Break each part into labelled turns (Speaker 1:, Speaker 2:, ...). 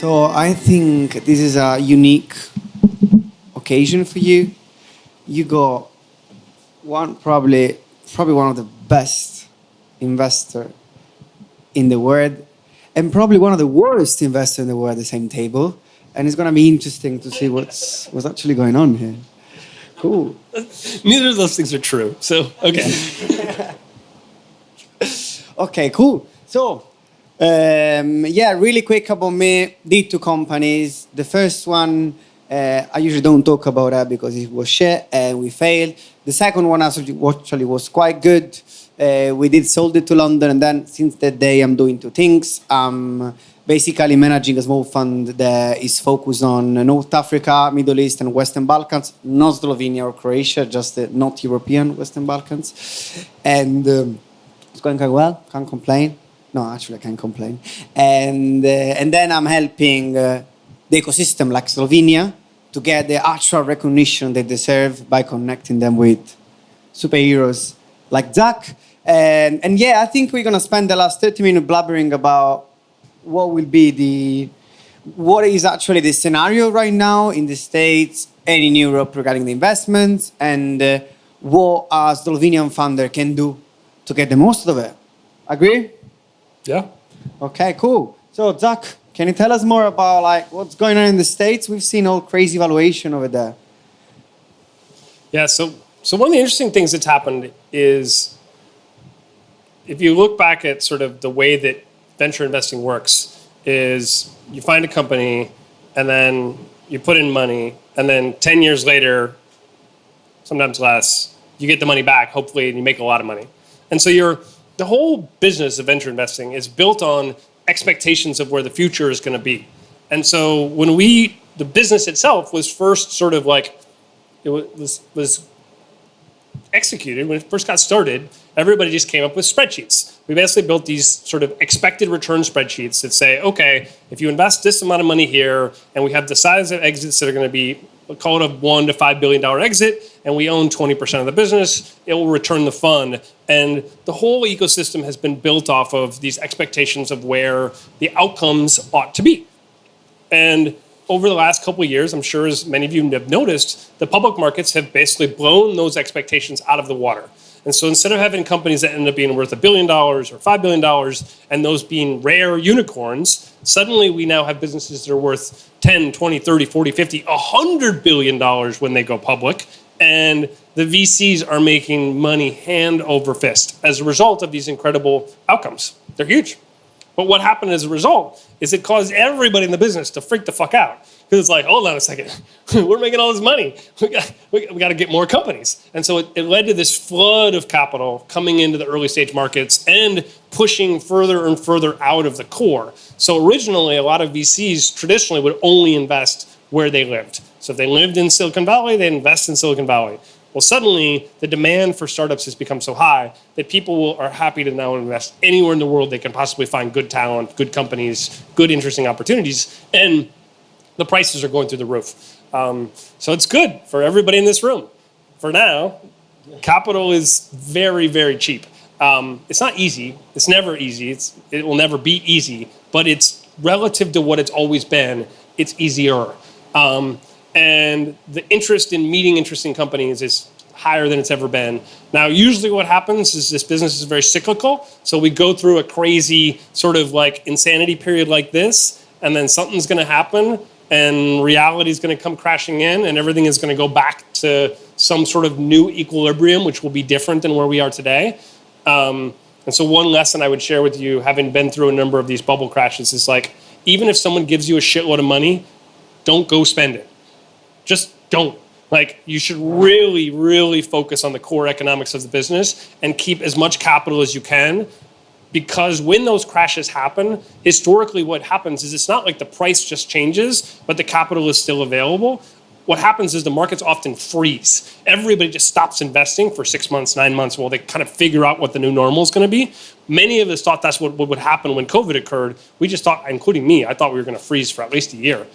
Speaker 1: So I think this is a unique occasion for you. You got probably one of the best investor in the world, and probably one of the worst investors in the world at the same table. And it's gonna be interesting to see what's actually going on here. Cool.
Speaker 2: Neither of those things are true. So okay.
Speaker 1: Okay, cool. So, really quick about me. Did 2 companies. The first one, I usually don't talk about that because it was shit and we failed. The second one actually was quite good. We sold it to London, and then since that day I'm doing 2 things. Basically managing a small fund that is focused on North Africa, Middle East, and Western Balkans, not Slovenia or Croatia, just the not European Western Balkans. And it's going quite well, can't complain. No, actually I can't complain. And then I'm helping the ecosystem like Slovenia to get the actual recognition they deserve by connecting them with superheroes like Zach. And I think we're gonna spend the last 30 minutes blabbering about what is actually the scenario right now in the States and in Europe regarding the investments, and what a Slovenian founder can do to get the most of it. Agree?
Speaker 2: Yeah.
Speaker 1: Okay, cool. So Zach, can you tell us more about what's going on in the States? We've seen all crazy valuation over there.
Speaker 2: Yeah, so one of the interesting things that's happened is if you look back at sort of the way that venture investing works is you find a company and then you put in money and then 10 years later, sometimes less, you get the money back, hopefully, and you make a lot of money. And so the whole business of venture investing is built on expectations of where the future is going to be. And so when the business itself was first sort of it was executed, when it first got started, everybody just came up with spreadsheets. We basically built these sort of expected return spreadsheets that say, okay, if you invest this amount of money here, and we have the size of exits that are going to be, we'll call it a $1 to $5 billion exit, and we own 20% of the business, it will return the fund. And the whole ecosystem has been built off of these expectations of where the outcomes ought to be. And over the last couple of years, I'm sure as many of you have noticed, the public markets have basically blown those expectations out of the water. And so instead of having companies that end up being worth $1 billion or $5 billion and those being rare unicorns, suddenly we now have businesses that are worth 10, 20, 30, 40, 50, $100 billion when they go public. And the VCs are making money hand over fist as a result of these incredible outcomes. They're huge. But what happened as a result is it caused everybody in the business to freak the fuck out. Because it's like, hold on a second, we're making all this money. We got to get more companies. And so it led to this flood of capital coming into the early stage markets and pushing further and further out of the core. So originally, a lot of VCs traditionally would only invest where they lived. So if they lived in Silicon Valley, they'd invest in Silicon Valley. Well, suddenly, the demand for startups has become so high that people are happy to now invest anywhere in the world they can possibly find good talent, good companies, good interesting opportunities, and the prices are going through the roof. So it's good for everybody in this room. For now, capital is very, very cheap. It's not easy. It's never easy. It will never be easy, but it's relative to what it's always been, it's easier. And the interest in meeting interesting companies is higher than it's ever been. Now, usually what happens is this business is very cyclical. So we go through a crazy sort of insanity period like this, and then something's going to happen, and reality is going to come crashing in, and everything is going to go back to some sort of new equilibrium, which will be different than where we are today. And so one lesson I would share with you, having been through a number of these bubble crashes, is even if someone gives you a shitload of money, don't go spend it. Just don't. You should really, really focus on the core economics of the business and keep as much capital as you can, because when those crashes happen, historically what happens is it's not like the price just changes, but the capital is still available. What happens is the markets often freeze. Everybody just stops investing for 6 months, 9 months while they kind of figure out what the new normal is going to be. Many of us thought that's what would happen when COVID occurred. We just thought, including me, I thought we were going to freeze for at least a year.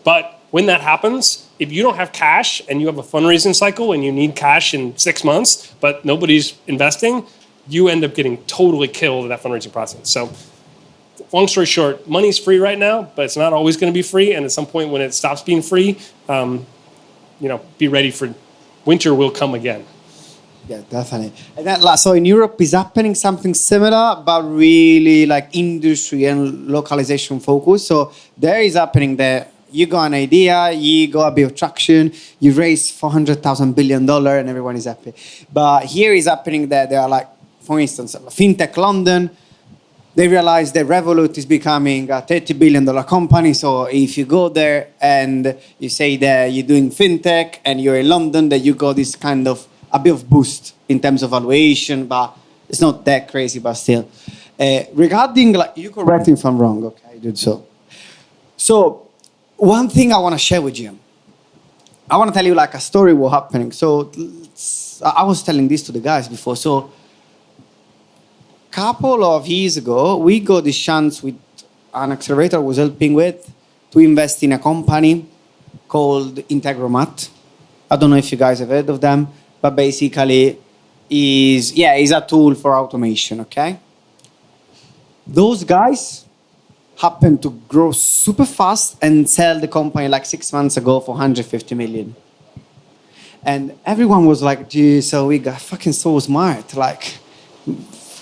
Speaker 2: But when that happens, if you don't have cash and you have a fundraising cycle and you need cash in 6 months, but nobody's investing, you end up getting totally killed in that fundraising process. So long story short, money's free right now, but it's not always going to be free. And at some point when it stops being free, be ready for winter will come again.
Speaker 1: Yeah, definitely. And that, so in Europe is happening something similar, but really like industry and localization focus. So there is happening that you got an idea, you got a bit of traction, you raise $400,000 billion and everyone is happy. But here is happening that there are like, for instance, FinTech London, they realize that Revolut is becoming a $30 billion company. So if you go there and you say that you're doing FinTech and you're in London, that you got this kind of a bit of boost in terms of valuation, but it's not that crazy, but still. Regarding, like, you correct me if I'm wrong, okay, I did so. So one thing I want to share with you, I want to tell you like a story what happening. So I was telling this to the guys before. So couple of years ago, we got this chance with an accelerator I was helping with to invest in a company called Integromat. I don't know if you guys have heard of them, but basically is a tool for automation, okay? Those guys happened to grow super fast and sell the company like 6 months ago for 150 million. And everyone was like, gee, so we got fucking so smart. Like,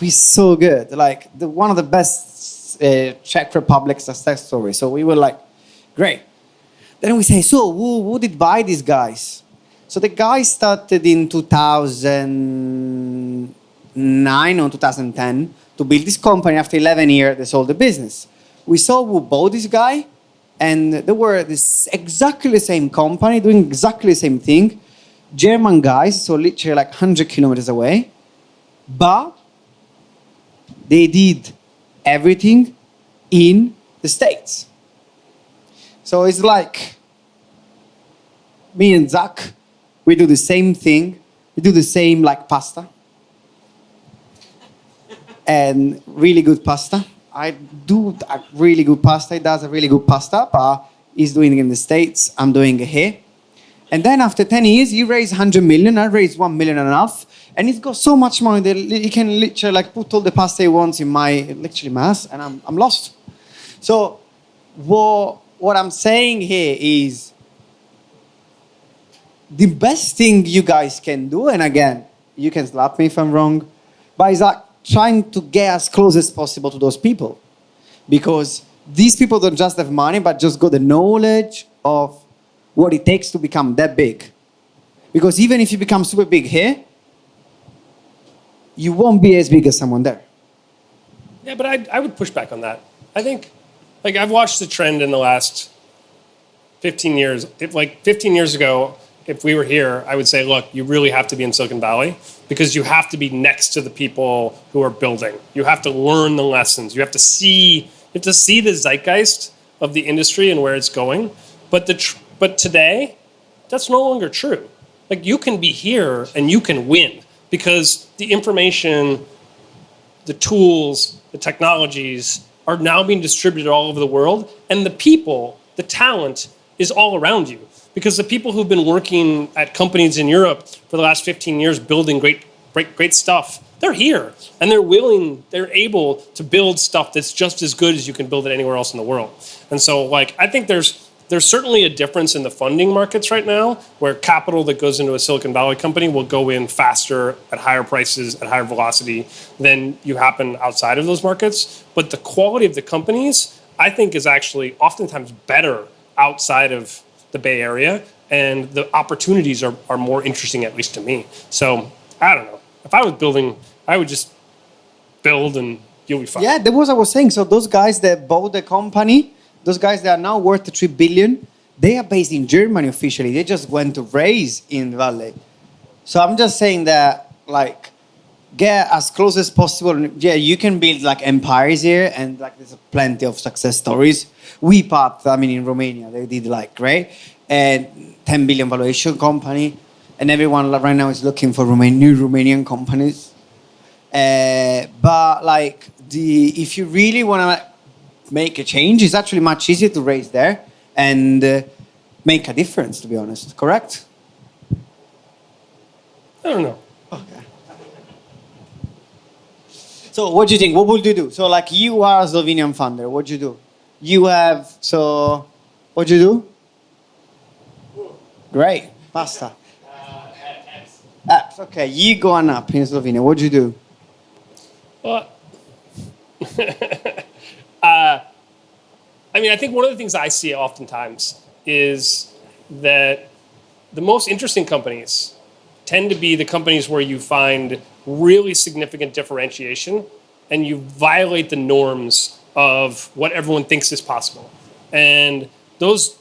Speaker 1: we're so good. Like, one of the best Czech Republic success stories. So we were like, great. Then we say, so who did buy these guys? So the guys started in 2009 or 2010 to build this company. After 11 years, they sold the business. We saw who bought this guy, and they were exactly the same company, doing exactly the same thing. German guys, so literally like 100 kilometers away. But they did everything in the States. So it's like me and Zach, we do the same thing. We do the same like pasta. And really good pasta. I do a really good pasta. He does a really good pasta, but he's doing it in the States. I'm doing it here. And then after 10 years, he raised 100 million. I raised 1.5 million. And he's got so much money that he can literally like put all the pasta he wants in my mass, and I'm lost. So what I'm saying here is the best thing you guys can do, and again, you can slap me if I'm wrong, but is like trying to get as close as possible to those people. Because these people don't just have money, but just got the knowledge of what it takes to become that big. Because even if you become super big here, you won't be as big as someone there.
Speaker 2: Yeah, but I would push back on that. I think, like, I've watched the trend in the last 15 years. If, like, 15 years ago, if we were here, I would say, look, you really have to be in Silicon Valley because you have to be next to the people who are building. You have to learn the lessons. You have to see the zeitgeist of the industry and where it's going. But today, that's no longer true. Like, you can be here and you can win because the information, the tools, the technologies are now being distributed all over the world, and the people, the talent is all around you. Because the people who've been working at companies in Europe for the last 15 years building great stuff, they're here. And they're able to build stuff that's just as good as you can build it anywhere else in the world. And so, like, I think there's certainly a difference in the funding markets right now where capital that goes into a Silicon Valley company will go in faster at higher prices, at higher velocity than you happen outside of those markets. But the quality of the companies, I think, is actually oftentimes better outside of the Bay Area, and the opportunities are more interesting, at least to me. So, I don't know. If I was building, I would just build and you'll be fine.
Speaker 1: Yeah, that was what I was saying. So those guys that bought the company, those guys that are now worth 3 billion, they are based in Germany officially. They just went to raise in the Valley. So I'm just saying that, like, get as close as possible. Yeah, you can build like empires here, and like there's plenty of success stories. In Romania, they did like great, and 10 billion valuation company, and everyone right now is looking for new Romanian companies. But like if you really want to make a change, it's actually much easier to raise there and make a difference. To be honest, correct?
Speaker 2: I don't know.
Speaker 1: Okay. So what do you think? What would you do? So like you are a Slovenian founder. What do you do? You have, so what do you do? Great. Pasta. Apps. Okay. You go on up in Slovenia. What do you do?
Speaker 2: Well, I mean, I think one of the things I see oftentimes is that the most interesting companies tend to be the companies where you find really significant differentiation and you violate the norms of what everyone thinks is possible. And those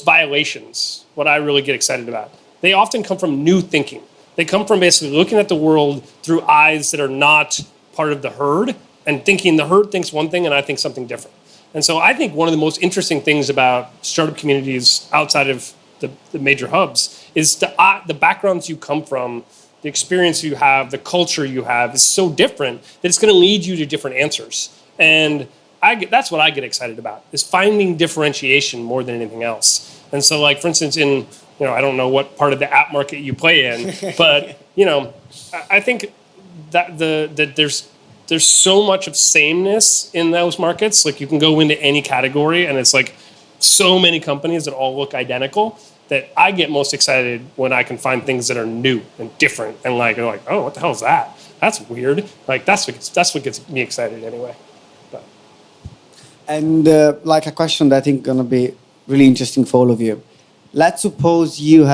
Speaker 2: violations, what I really get excited about, they often come from new thinking. They come from basically looking at the world through eyes that are not part of the herd and thinking the herd thinks one thing and I think something different. And so I think one of the most interesting things about startup communities outside of the major hubs is the backgrounds you come from, the experience you have, the culture you have is so different that it's going to lead you to different answers. And that's what I get excited about, is finding differentiation more than anything else. And so like, for instance, I don't know what part of the app market you play in, but, I think that there's so much of sameness in those markets. Like you can go into any category and it's like so many companies that all look identical that I get most excited when I can find things that are new and different and like, oh, what the hell is that? That's weird. Like that's what gets me excited anyway. But.
Speaker 1: And like a question that I think gonna be really interesting for all of you. Let's suppose you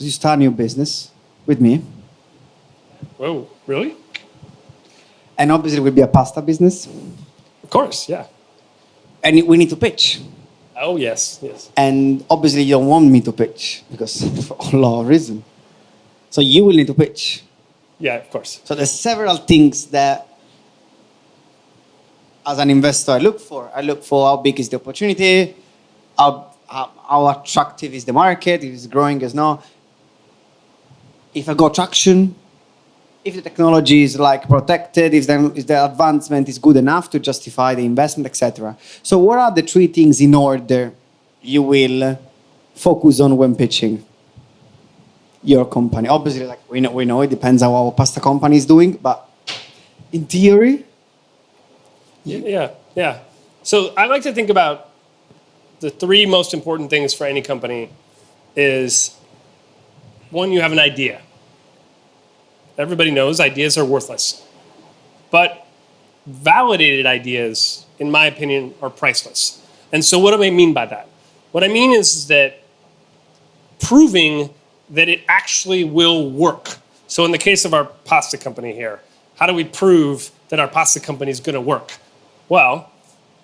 Speaker 1: start a new business with me.
Speaker 2: Whoa, really?
Speaker 1: And obviously it will be a pasta business.
Speaker 2: Of course, yeah.
Speaker 1: And we need to pitch.
Speaker 2: Oh, yes.
Speaker 1: And obviously you don't want me to pitch because for a lot of reasons. So you will need to pitch.
Speaker 2: Yeah, of course.
Speaker 1: So there's several things that as an investor I look for. I look for how big is the opportunity, how attractive is the market, if it's growing as not. If I got traction, if the technology is like protected, if the advancement is good enough to justify the investment, etc. So what are the three things in order you will focus on when pitching your company? Obviously, like we know it depends how our pasta company is doing, but in theory.
Speaker 2: Yeah. So I like to think about the three most important things for any company is, one, you have an idea. Everybody knows ideas are worthless. But validated ideas, in my opinion, are priceless. And so what do I mean by that? What I mean is that proving that it actually will work. So in the case of our pasta company here, how do we prove that our pasta company is going to work? Well,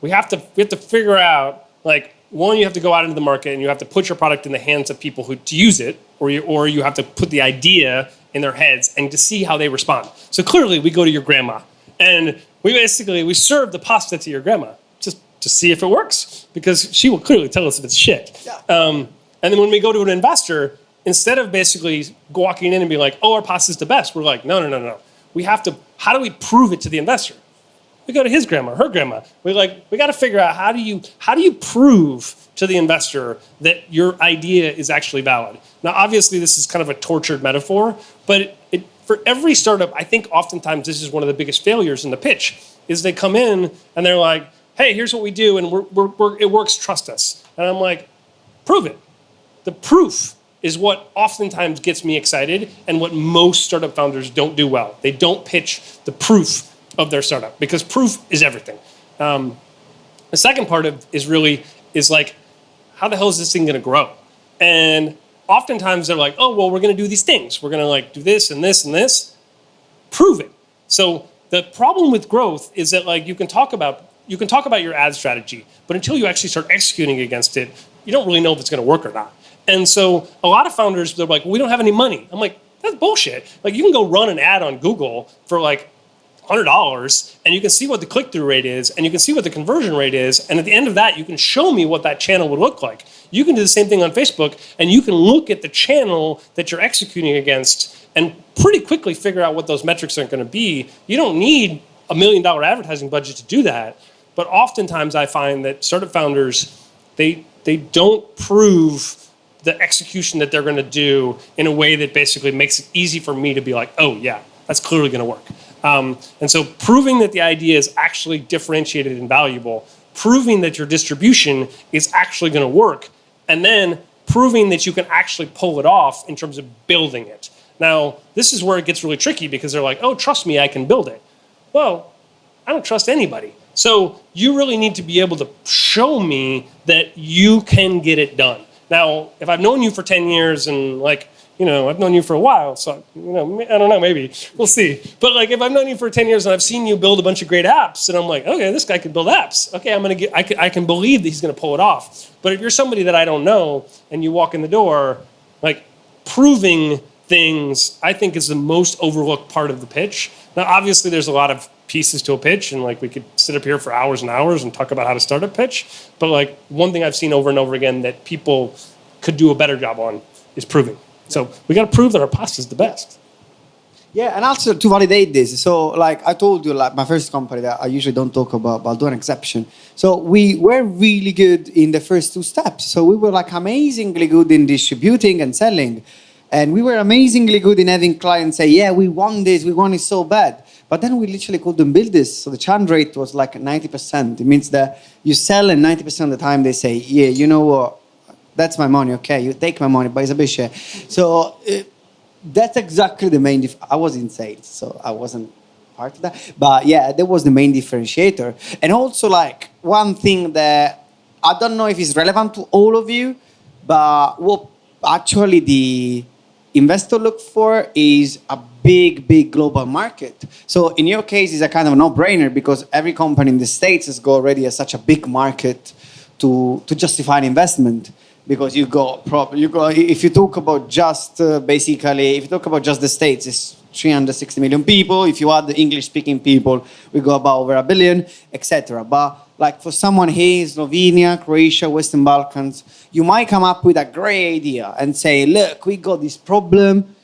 Speaker 2: we have to figure out, like, one, you have to go out into the market and you have to put your product in the hands of people who to use it, or you have to put the idea in their heads and to see how they respond. So clearly we go to your grandma and we serve the pasta to your grandma just to see if it works, because she will clearly tell us if it's shit.
Speaker 1: Yeah.
Speaker 2: And then when we go to an investor, instead of basically walking in and being like, oh, our pasta's the best, we're like, no. How do we prove it to the investor? We go to his grandma, her grandma. We got to figure out how do you prove to the investor that your idea is actually valid. Now, obviously, this is kind of a tortured metaphor, but for every startup, I think oftentimes this is one of the biggest failures in the pitch, is they come in and they're like, hey, here's what we do, and it works, trust us. And I'm like, prove it. The proof is what oftentimes gets me excited and what most startup founders don't do well. They don't pitch the proof of their startup, because proof is everything. The second part is like, how the hell is this thing going to grow? And oftentimes they're like, oh, well, we're going to do these things. We're going to like do this and this and this. Prove it. So the problem with growth is that like you can talk about your ad strategy, but until you actually start executing against it, you don't really know if it's going to work or not. And so a lot of founders, they're like, well, we don't have any money. I'm like, that's bullshit. Like you can go run an ad on Google for like $100 and you can see what the click-through rate is and you can see what the conversion rate is, and at the end of that you can show me what that channel would look like. You can do the same thing on Facebook and you can look at the channel that you're executing against and pretty quickly figure out what those metrics are going to be. You don't need $1 million advertising budget to do that, but oftentimes I find that startup founders, they don't prove the execution that they're going to do in a way that basically makes it easy for me to be like, oh yeah, that's clearly going to work. And so proving that the idea is actually differentiated and valuable, proving that your distribution is actually going to work, and then proving that you can actually pull it off in terms of building it. Now, this is where it gets really tricky because they're like, oh, trust me, I can build it. Well, I don't trust anybody. So you really need to be able to show me that you can get it done. Now, if I've known you for 10 years and like, I've known you for a while, so, I don't know, maybe, we'll see. But like, if I've known you for 10 years and I've seen you build a bunch of great apps, and I'm like, okay, this guy can build apps. Okay, I can believe that he's gonna pull it off. But if you're somebody that I don't know and you walk in the door, like proving things, I think is the most overlooked part of the pitch. Now, obviously there's a lot of pieces to a pitch, and like we could sit up here for hours and hours and talk about how to start a pitch. But like one thing I've seen over and over again that people could do a better job on is proving. So we got to prove that our pasta is the best.
Speaker 1: Yeah, and also to validate this. So like I told you, like my first company that I usually don't talk about, but I'll do an exception. So we were really good in the first two steps. So we were like amazingly good in distributing and selling. And we were amazingly good in having clients say, yeah, we want this, we want it so bad. But then we literally couldn't build this. So the churn rate was like 90%. It means that you sell and 90% of the time they say, yeah, you know what, that's my money, okay, you take my money, but it's a bit share. So that's exactly the main, I was in sales, so I wasn't part of that. But yeah, that was the main differentiator. And also like one thing that I don't know if it's relevant to all of you, but what actually the investor look for is a big global market. So in your case, it's a kind of no-brainer because every company in the States has got already such a big market to justify an investment. Because if you talk about just if you talk about just the States, it's 360 million people. If you add the English-speaking people, we go about over 1 billion, etc. But like for someone here, Slovenia, Croatia, Western Balkans, you might come up with a great idea and say, look, we got this problem.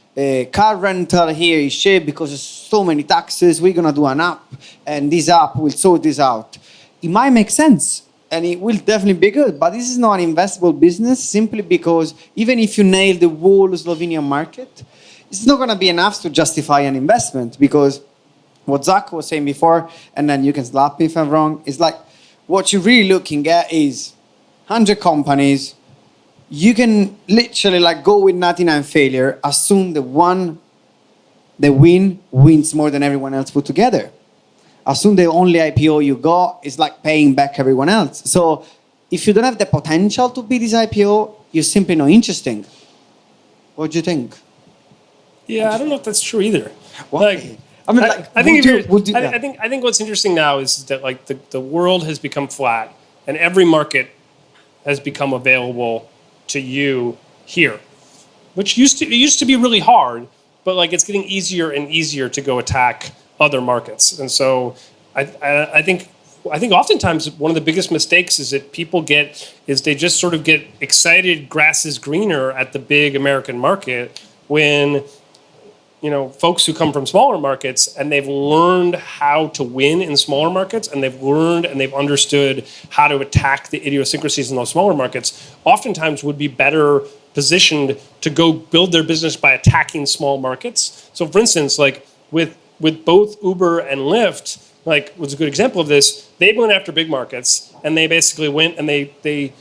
Speaker 1: Car rental here is shit because there's so many taxes. We're gonna do an app, and this app will sort this out. It might make sense. And it will definitely be good, but this is not an investable business simply because even if you nail the whole Slovenian market, it's not going to be enough to justify an investment because what Zach was saying before, and then you can slap me if I'm wrong, is like what you're really looking at is 100 companies. You can literally like go with 99 failure, assume the one that wins more than everyone else put together. Assume the only IPO you got is like paying back everyone else. So if you don't have the potential to be this IPO, you're simply not interesting. What do you think?
Speaker 2: Yeah, I don't know if that's true either.
Speaker 1: Why?
Speaker 2: Like, I think what's interesting now is that like the world has become flat and every market has become available to you here, which used to be really hard, but like it's getting easier and easier to go attack other markets. And so I think oftentimes one of the biggest mistakes is that people they just sort of get excited grass is greener at the big American market when folks who come from smaller markets and they've learned how to win in smaller markets and they've learned and they've understood how to attack the idiosyncrasies in those smaller markets oftentimes would be better positioned to go build their business by attacking small markets. So for instance, like with both Uber and Lyft, like was a good example of this. They went after big markets, and they basically went and they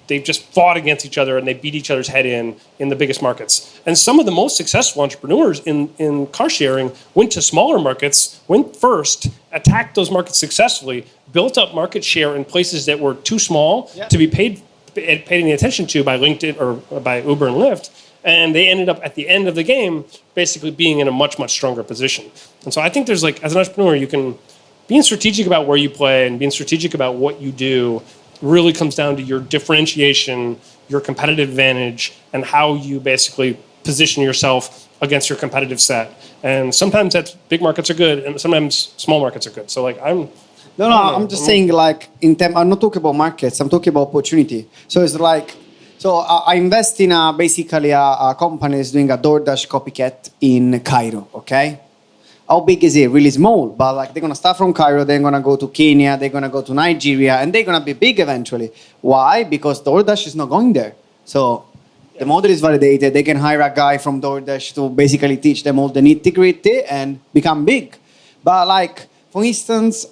Speaker 2: just fought against each other, and they beat each other's head in the biggest markets. And some of the most successful entrepreneurs in car sharing went to smaller markets, went first, attacked those markets successfully, built up market share in places that were too small to be paid any attention to by LinkedIn or by Uber and Lyft. And they ended up at the end of the game basically being in a much stronger position. And so I think there's like, as an entrepreneur, you can being strategic about where you play and being strategic about what you do really comes down to your differentiation, your competitive advantage, and how you basically position yourself against your competitive set. And sometimes big markets are good, and sometimes small markets are good. So like I'm just saying like I'm not talking about markets, I'm talking about opportunity. So it's like, so I invest in basically a company that's doing a DoorDash copycat in Cairo, okay? How big is it? Really small, but like they're gonna start from Cairo, they're gonna go to Kenya, they're gonna go to Nigeria, and they're gonna be big eventually. Why? Because DoorDash is not going there. So the model is validated, they can hire a guy from DoorDash to basically teach them all the nitty-gritty and become big.
Speaker 1: But like, for instance,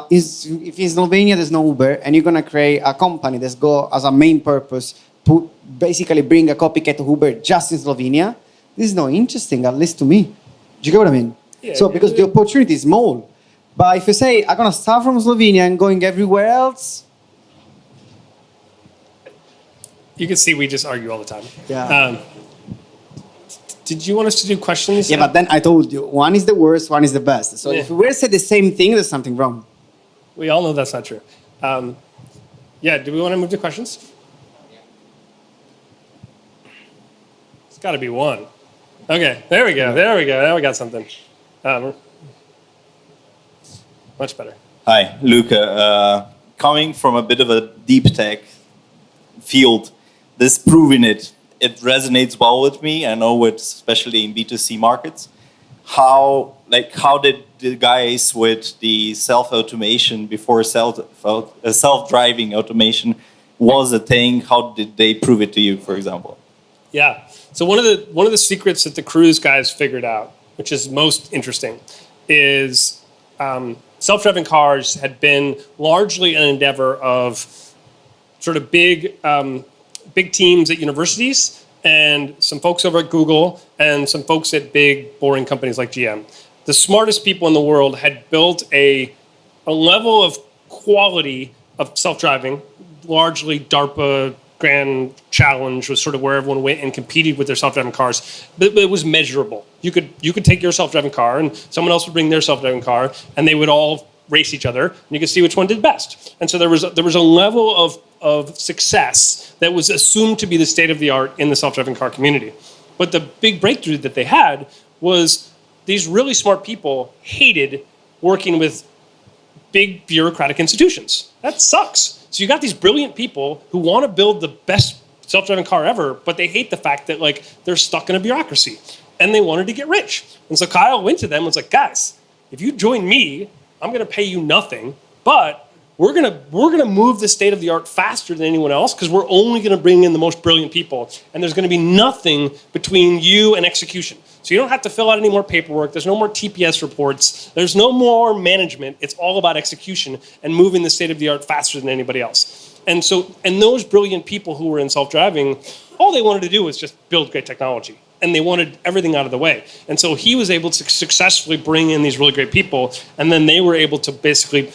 Speaker 1: if in Slovenia there's no Uber and you're gonna create a company that's go as a main purpose to basically bring a copycat of Uber just in Slovenia, this is not interesting, at least to me. Do you get what I mean?
Speaker 2: Yeah,
Speaker 1: so because the opportunity is small. But if you say, I'm gonna start from Slovenia and going everywhere else,
Speaker 2: you can see we just argue all the time.
Speaker 1: yeah.
Speaker 2: Did you want us to do questions?
Speaker 1: Yeah, but then I told you, one is the worst, one is the best. So
Speaker 2: Yeah.
Speaker 1: if we were to say the same thing, there's something wrong.
Speaker 2: We all know that's not true. Yeah, do we want to move to questions? It's got to be one. Okay, there we go. There we go. Now we got something. Much better.
Speaker 3: Hi, Luca. Coming from a bit of a deep tech field, this proving it resonates well with me. I know it, especially in B2C markets. How did the guys with the self-automation before self-driving automation was a thing? How did they prove it to you, for example?
Speaker 2: Yeah. So one of the secrets that the Cruise guys figured out, which is most interesting, is self-driving cars had been largely an endeavor of sort of big teams at universities and some folks over at Google and some folks at big, boring companies like GM. The smartest people in the world had built a level of quality of self-driving, largely DARPA Grand Challenge was sort of where everyone went and competed with their self-driving cars, but it was measurable. You could take your self-driving car and someone else would bring their self-driving car and they would all race each other and you could see which one did best. And so there was a level of success that was assumed to be the state of the art in the self-driving car community. But the big breakthrough that they had was these really smart people hated working with big bureaucratic institutions. That sucks. So you got these brilliant people who want to build the best self-driving car ever, but they hate the fact that like they're stuck in a bureaucracy and they wanted to get rich. And so Kyle went to them and was like, guys, if you join me, I'm going to pay you nothing, but we're gonna move the state of the art faster than anyone else because we're only going to bring in the most brilliant people, and there's going to be nothing between you and execution. So you don't have to fill out any more paperwork. There's no more TPS reports. There's no more management. It's all about execution and moving the state of the art faster than anybody else. And those brilliant people who were in self-driving, all they wanted to do was just build great technology. And they wanted everything out of the way. And so he was able to successfully bring in these really great people, and then they were able to basically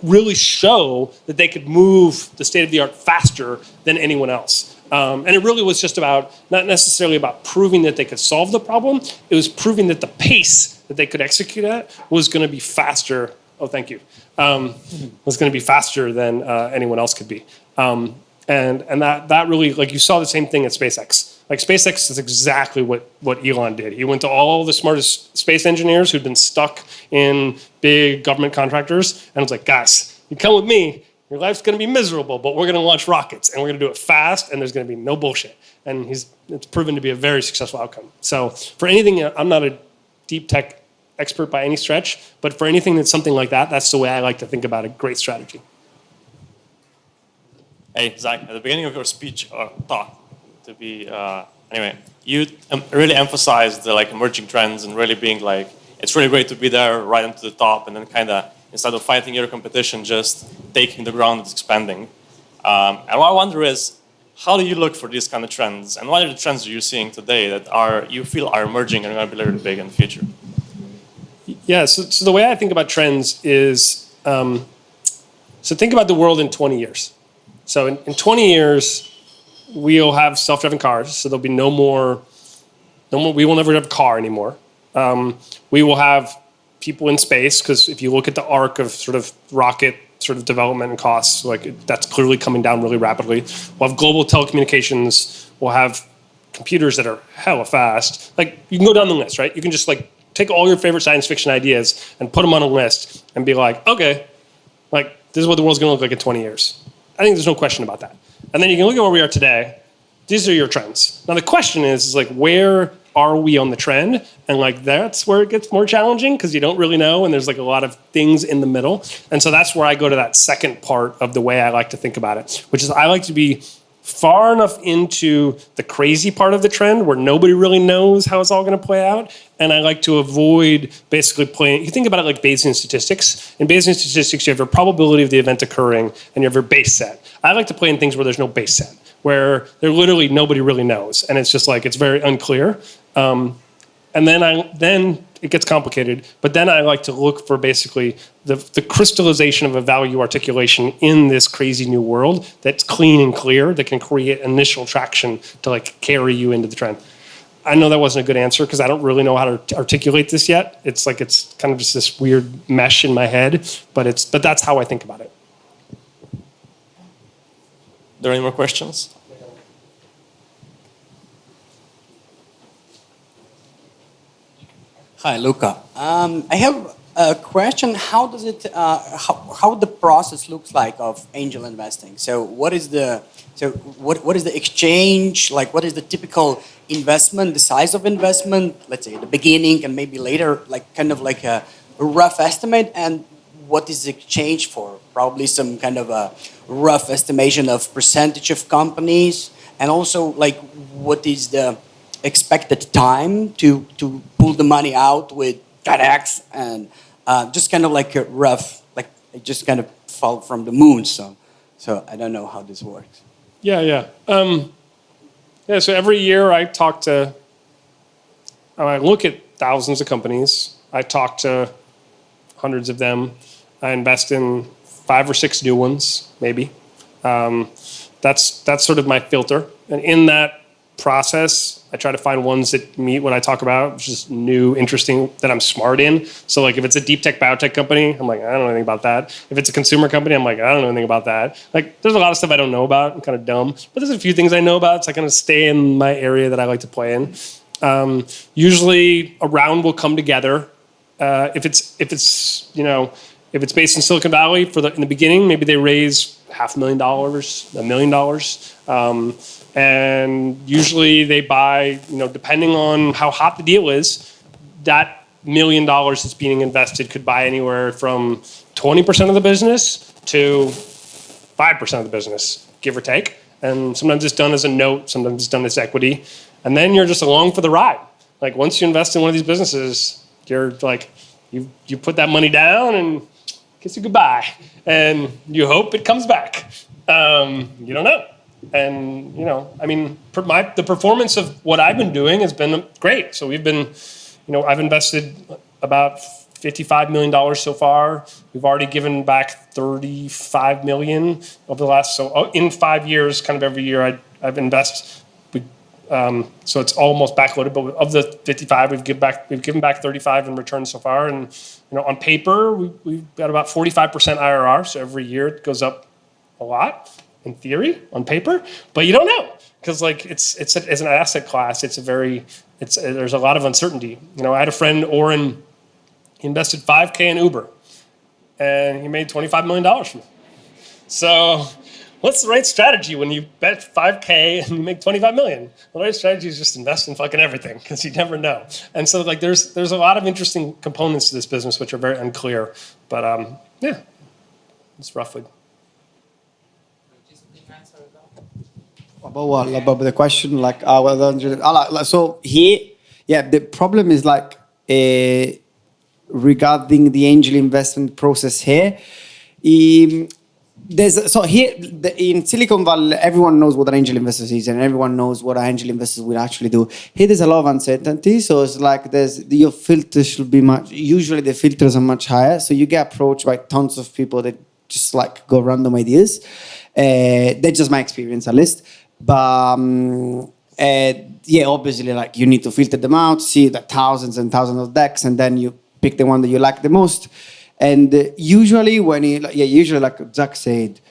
Speaker 2: really show that they could move the state of the art faster than anyone else. And it really was just about, not necessarily about proving that they could solve the problem, it was proving that the pace that they could execute at was going to be faster. Oh, thank you. Was going to be faster than anyone else could be. And that really, like you saw the same thing at SpaceX. Like SpaceX is exactly what Elon did. He went to all the smartest space engineers who'd been stuck in big government contractors and was like, guys, you come with me, your life's gonna be miserable, but we're gonna launch rockets and we're gonna do it fast and there's gonna be no bullshit. And it's proven to be a very successful outcome. So for anything, I'm not a deep tech expert by any stretch, but for anything that's something like that, that's the way I like to think about a great strategy.
Speaker 4: Hey, Zach, at the beginning of your speech or talk, to be anyway, you really emphasized the like emerging trends and really being like, it's really great to be there right into the top, and then kind of instead of fighting your competition, just taking the ground that's expanding. And what I wonder is, how do you look for these kind of trends, and what are the trends that you're seeing today that you feel are emerging and are going to be really big in the future?
Speaker 2: Yeah. So the way I think about trends is, so think about the world in 20 years. So in 20 years, we'll have self-driving cars, so there'll be no more, we will never have a car anymore. We will have people in space, because if you look at the arc of sort of rocket sort of development and costs, like that's clearly coming down really rapidly. We'll have global telecommunications, we'll have computers that are hella fast. Like you can go down the list, right? You can just like take all your favorite science fiction ideas and put them on a list and be like, okay, like this is what the world's gonna look like in 20 years. I think there's no question about that. And then you can look at where we are today. These are your trends. Now the question is like, where are we on the trend? And like, that's where it gets more challenging because you don't really know. And there's like a lot of things in the middle. And so that's where I go to that second part of the way I like to think about it, which is I like to be far enough into the crazy part of the trend where nobody really knows how it's all going to play out. And I like to avoid basically playing. You think about it like Bayesian statistics. In Bayesian statistics, you have your probability of the event occurring and you have your base set. I like to play in things where there's no base set, where there literally nobody really knows. And it's just like, it's very unclear. And then it gets complicated. But then I like to look for basically the crystallization of a value articulation in this crazy new world that's clean and clear, that can create initial traction to like carry you into the trend. I know that wasn't a good answer because I don't really know how to articulate this yet. It's like it's kind of just this weird mesh in my head, but that's how I think about it.
Speaker 4: Are there any more questions?
Speaker 5: Hi, Luca. I have a question. How does it? How the process looks like of angel investing? So, what is the exchange like? What is the typical investment? The size of investment? Let's say at the beginning and maybe later, like kind of like a rough estimate. And what is the exchange for? Probably some kind of a rough estimation of percentage of companies, and also like what is the expected time to pull the money out with 10x, and just kind of like a rough, like it just kind of fall from the moon. So I don't know how this works.
Speaker 2: Yeah. So every year I look at thousands of companies. I talk to hundreds of them. I invest in 5 or 6 new ones, maybe. That's sort of my filter. And in that process, I try to find ones that meet what I talk about, which is new, interesting, that I'm smart in. So like if it's a deep tech biotech company, I'm like, I don't know anything about that. If it's a consumer company, I'm like, I don't know anything about that. Like there's a lot of stuff I don't know about. I'm kind of dumb. But there's a few things I know about, so I kind of stay in my area that I like to play in. Usually a round will come together. If it's based in Silicon Valley in the beginning, maybe they raise $500,000, $1 million. And usually they buy, depending on how hot the deal is, that $1 million that's being invested could buy anywhere from 20% of the business to 5% of the business, give or take. And sometimes it's done as a note, sometimes it's done as equity. And then you're just along for the ride. Like once you invest in one of these businesses, you're like, you put that money down and kiss it goodbye. And you hope it comes back. You don't know. And, the performance of what I've been doing has been great. So we've been, I've invested about $55 million so far. We've already given back $35 million over the last, so in 5 years, kind of every year I've invested. So it's almost backloaded, but of the 55, we've given back 35 in return so far. And, on paper, we've got about 45% IRR. So every year it goes up a lot. In theory, on paper, but you don't know because like it's as an asset class, there's a lot of uncertainty. I had a friend, Oren, he invested $5,000 in Uber, and he made $25 million from it. So, what's the right strategy when you bet $5,000 and you make $25 million? The right strategy is just invest in fucking everything because you never know. And so, like, there's a lot of interesting components to this business which are very unclear. But it's roughly.
Speaker 1: About the question, so here, the problem is like regarding the angel investment process here. In Silicon Valley, everyone knows what an angel investor is, and everyone knows what an angel investor will actually do. Here, there's a lot of uncertainty, so it's like your filter should be usually the filters are much higher, so you get approached by tons of people that just like go random ideas. That's just my experience, at least. But obviously, like you need to filter them out, see the thousands and thousands of decks, and then you pick the one that you like the most. And usually, like Zach said,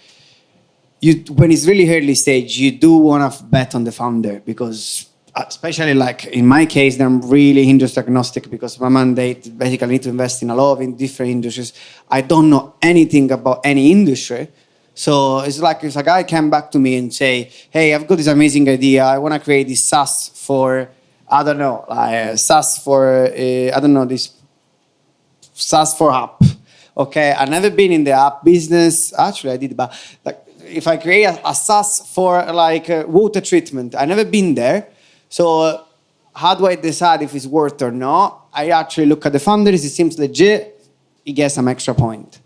Speaker 1: when it's really early stage, you do want to bet on the founder because, especially like in my case, I'm really industry agnostic because my mandate basically need to invest in a lot of different industries. I don't know anything about any industry. So it's like if a guy came back to me and say, hey, I've got this amazing idea. I want to create this SaaS for, this SaaS for app. Okay, I've never been in the app business. Actually, I did, but like if I create a SaaS for like water treatment, I never been there. So how do I decide if it's worth or not? I actually look at the founders. It seems legit. He gets some extra point.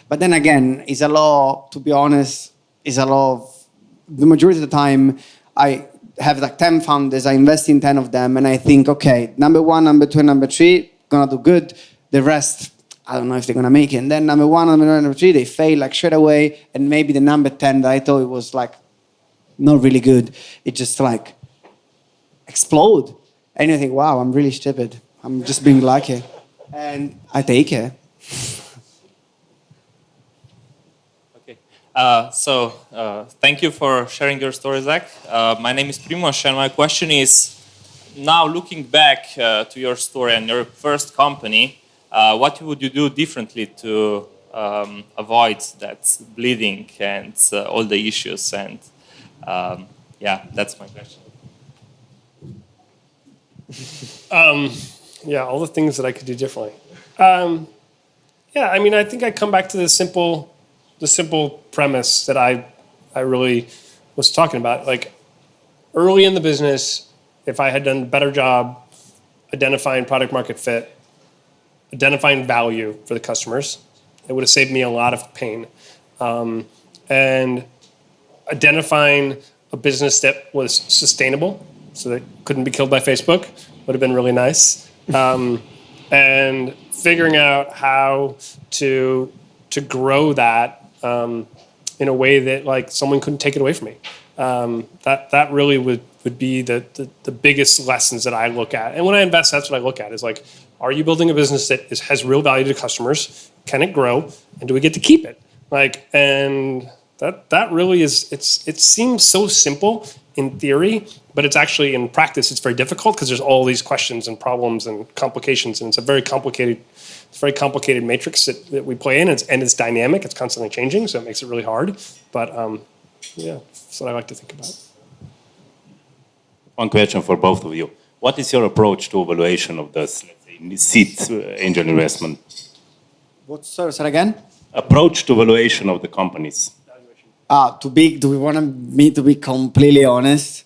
Speaker 1: But then again, it's a lot, to be honest, it's a lot of, the majority of the time, I have like 10 founders, I invest in 10 of them, and I think, okay, number 1, number 2, number 3, gonna do good. The rest, I don't know if they're gonna make it. And then number 1, number 2, number 3, they fail like straight away, and maybe the number 10 that I thought it was like not really good, it just like explode. And you think, wow, I'm really stupid. I'm just being lucky. And I take it.
Speaker 6: Thank you for sharing your story, Zach. My name is Primoz, and my question is, now looking back to your story and your first company, what would you do differently to avoid that bleeding and all the issues? And yeah, that's my question.
Speaker 2: Yeah, all the things that I could do differently. Yeah, I mean, I think I come back to the simple premise that I really was talking about. Like early in the business, if I had done a better job identifying product market fit, identifying value for the customers, it would have saved me a lot of pain. And identifying a business that was sustainable, so that it couldn't be killed by Facebook, would have been really nice. And figuring out how to grow that in a way that like someone couldn't take it away from me. That really would be the biggest lessons that I look at. And when I invest, that's what I look at is like, are you building a business that has real value to customers? Can it grow? And do we get to keep it? Like, and that really is, it seems so simple in theory, but it's actually in practice, it's very difficult because there's all these questions and problems and complications. And it's a very complicated matrix that we play in, and it's dynamic. It's constantly changing, so it makes it really hard. But yeah, that's what I like to think about.
Speaker 7: One question for both of you. What is your approach to evaluation of this, let's say, seed angel investment?
Speaker 1: Sorry, say again?
Speaker 7: Approach to evaluation of the companies.
Speaker 1: Do we want me to be completely honest?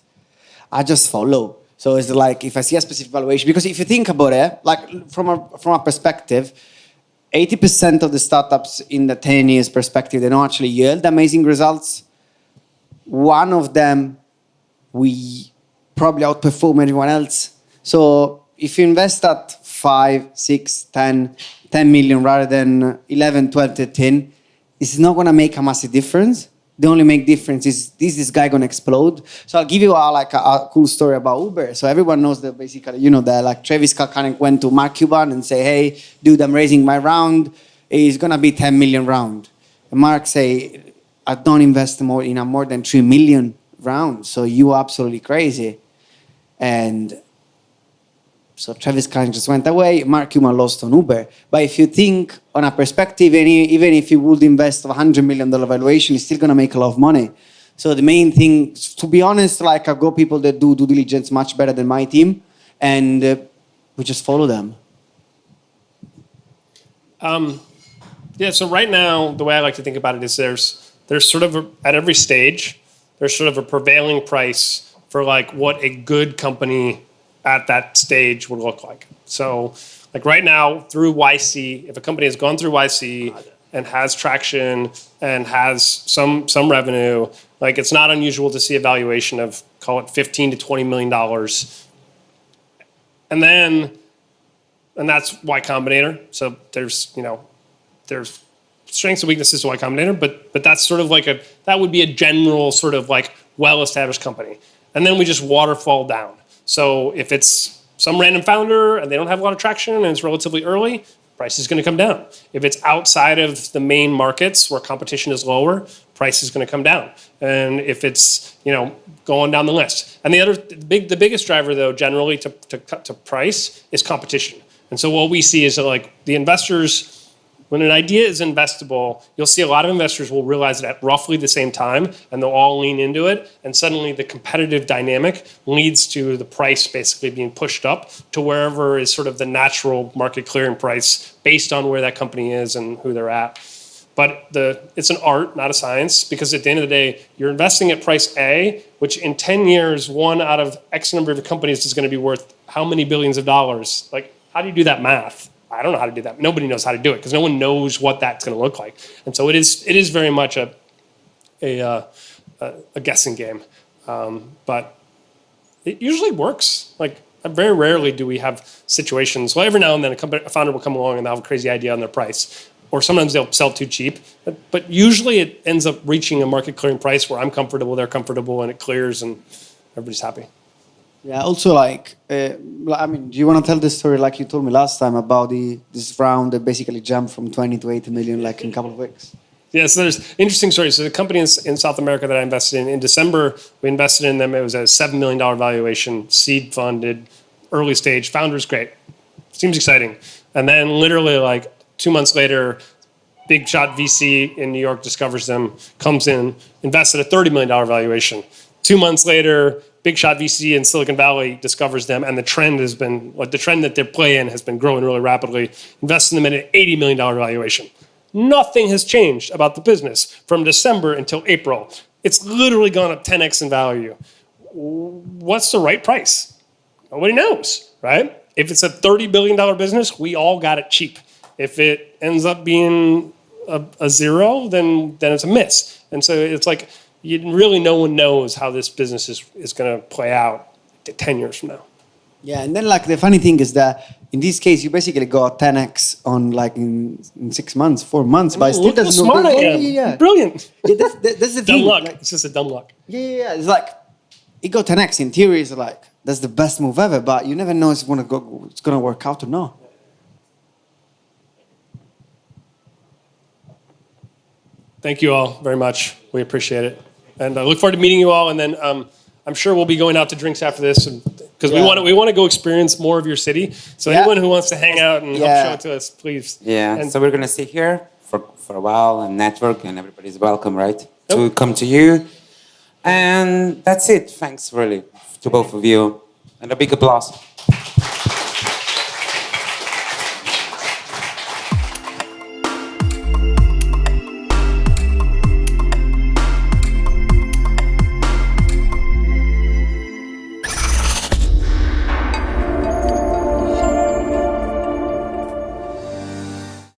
Speaker 1: I just follow. So it's like if I see a specific valuation, because if you think about it, like from a perspective, 80% of the startups in the 10 years perspective, they don't actually yield amazing results. One of them, we probably outperform everyone else. So if you invest at 5, 6, 10 million rather than 11, 12, 13, it's not going to make a massive difference. The only make difference is this guy gonna explode. So I'll give you a cool story about Uber. So everyone knows that basically, that like Travis Kalanick went to Mark Cuban and say, hey, dude, I'm raising my round. It's gonna be 10 million round. And Mark say, I don't invest in a more than 3 million round. So you are absolutely crazy. And so Travis Kalanick just went away. Mark Cuban lost on Uber. But if you think on a perspective, even if you would invest $100 million valuation, it's still going to make a lot of money. So the main thing, to be honest, like I've got people that do due diligence much better than my team, and we just follow them.
Speaker 2: Yeah, so right now, the way I like to think about it is there's sort of, at every stage, there's sort of a prevailing price for like what a good company at that stage would look like. So like right now through YC, if a company has gone through YC and has traction and has some revenue, like it's not unusual to see a valuation of, call it $15 to $20 million. And that's Y Combinator. So there's strengths and weaknesses to Y Combinator, but that's sort of like that would be a general sort of like well-established company. And then we just waterfall down. So if it's some random founder and they don't have a lot of traction and it's relatively early, price is going to come down. If it's outside of the main markets where competition is lower, price is going to come down. And if it's, going down the list. And the biggest driver though, generally to price is competition. And so what we see is that like the investors, when an idea is investable, you'll see a lot of investors will realize it at roughly the same time, and they'll all lean into it. And suddenly the competitive dynamic leads to the price basically being pushed up to wherever is sort of the natural market clearing price based on where that company is and who they're at. but it's an art, not a science, because at the end of the day, you're investing at price A, which in 10 years, one out of X number of companies is going to be worth how many billions of dollars? Like, how do you do that math? I don't know how to do that. Nobody knows how to do it because no one knows what that's going to look like. And so it is very much a guessing game. But it usually works. Like, very rarely do we have situations. Well, every now and then a founder will come along and they'll have a crazy idea on their price. Or sometimes they'll sell too cheap. But usually it ends up reaching a market clearing price where I'm comfortable, they're comfortable, and it clears and everybody's happy.
Speaker 1: Yeah, also do you want to tell the story like you told me last time about this round that basically jumped from 20 to 80 million like in a couple of weeks?
Speaker 2: Yeah, so there's interesting stories. So the company in South America that I invested in December, we invested in them. It was a $7 million valuation, seed funded, early stage. Founder's great. Seems exciting. And then literally like 2 months later, big shot VC in New York discovers them, comes in, invests at a $30 million valuation. 2 months later, big shot VC in Silicon Valley discovers them, and the trend that they're playing has been growing really rapidly. Invests in them at an $80 million valuation. Nothing has changed about the business from December until April. It's literally gone up 10x in value. What's the right price? Nobody knows, right? If it's a $30 billion business, we all got it cheap. If it ends up being a zero, then it's a miss. And so it's like, no one knows how this business is going to play out 10 years from now.
Speaker 1: Yeah, and then like the funny thing is that in this case you basically got 10x on like in 6 months, 4 months, but it still doesn't know.
Speaker 2: Smart I am. Yeah. Brilliant.
Speaker 1: Yeah, that's the thing.
Speaker 2: Dumb luck.
Speaker 1: Like,
Speaker 2: It's just a dumb luck.
Speaker 1: yeah. It's like it got 10x in theory. It's like that's the best move ever, but you never know it's gonna work out or not.
Speaker 2: Thank you all very much. We appreciate it. And I look forward to meeting you all. And then I'm sure we'll be going out to drinks after this because we want to go experience more of your city. So anyone who wants to hang out and help show it to us, please.
Speaker 8: Yeah, and so we're going to sit here for a while and network, and everybody's welcome, right? To come to you. And that's it. Thanks, really, to both of you. And a big applause.